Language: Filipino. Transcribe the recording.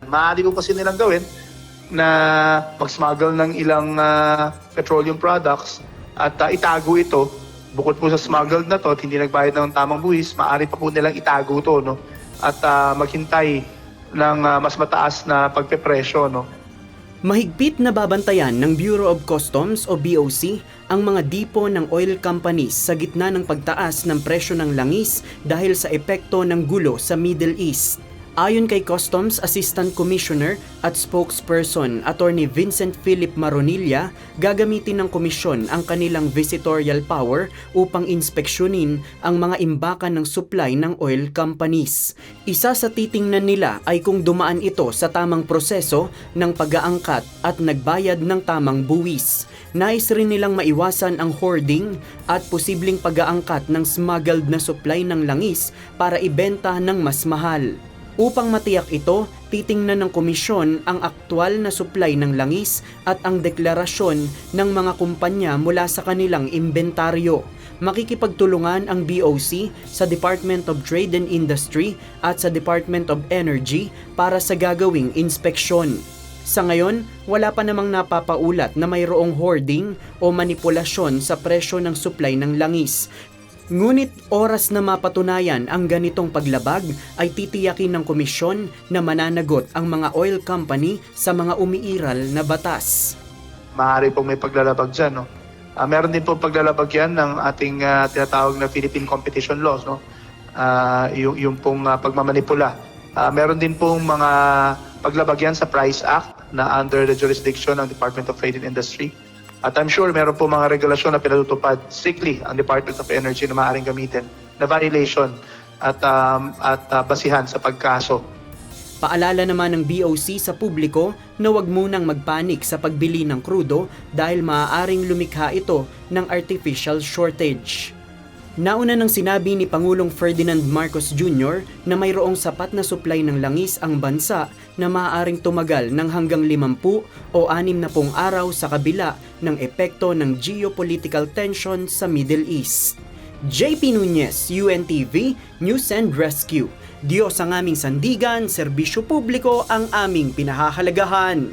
Maaari po kasi nilang gawin na mag-smuggle ng ilang petroleum products at itago ito. Bukod po sa smuggled na to at hindi nagbayad ng tamang buwis, maaari pa po nilang itago to, no? At maghintay ng mas mataas na pagpepresyo, no? Mahigpit na babantayan ng Bureau of Customs o BOC ang mga dipo ng oil companies sa gitna ng pagtaas ng presyo ng langis dahil sa epekto ng gulo sa Middle East. Ayon kay Customs Assistant Commissioner at Spokesperson Attorney Vincent Philip Maronilla, gagamitin ng komisyon ang kanilang visitorial power upang inspeksyonin ang mga imbakan ng supply ng oil companies. Isa sa titingnan nila ay kung dumaan ito sa tamang proseso ng pag-aangkat at nagbayad ng tamang buwis. Nais rin nilang maiwasan ang hoarding at posibleng pag-aangkat ng smuggled na supply ng langis para ibenta ng mas mahal. Upang matiyak ito, titingnan ng komisyon ang aktwal na supply ng langis at ang deklarasyon ng mga kumpanya mula sa kanilang imbentaryo. Makikipagtulungan ang BOC sa Department of Trade and Industry at sa Department of Energy para sa gagawing inspeksyon. Sa ngayon, wala pa namang napapaulat na mayroong hoarding o manipulasyon sa presyo ng supply ng langis. Ngunit oras na mapatunayan ang ganitong paglabag ay titiyakin ng komisyon na mananagot ang mga oil company sa mga umiiral na batas. Maaari pong may paglalabag dyan, no? Meron din po paglalabag yan ng ating tinatawag na Philippine Competition Laws, no? Yung pong pagmamanipula. Meron din pong mga paglabag yan sa Price Act na under the jurisdiction ng Department of Trade and Industry. At I'm sure meron po mga regulasyon na pinatutupad strictly ang Department of Energy na maaaring gamitin na violation at basihan sa pagkaso. Paalala naman ng BOC sa publiko na huwag munang magpanik sa pagbili ng krudo dahil maaaring lumikha ito ng artificial shortage. Nauna nang sinabi ni Pangulong Ferdinand Marcos Jr. na mayroong sapat na supply ng langis ang bansa na maaaring tumagal ng hanggang 50 o 60 araw sa kabila ng epekto ng geopolitical tension sa Middle East. JP Nunez, UNTV, News and Rescue. Diyos ang aming sandigan, serbisyo publiko ang aming pinahahalagahan.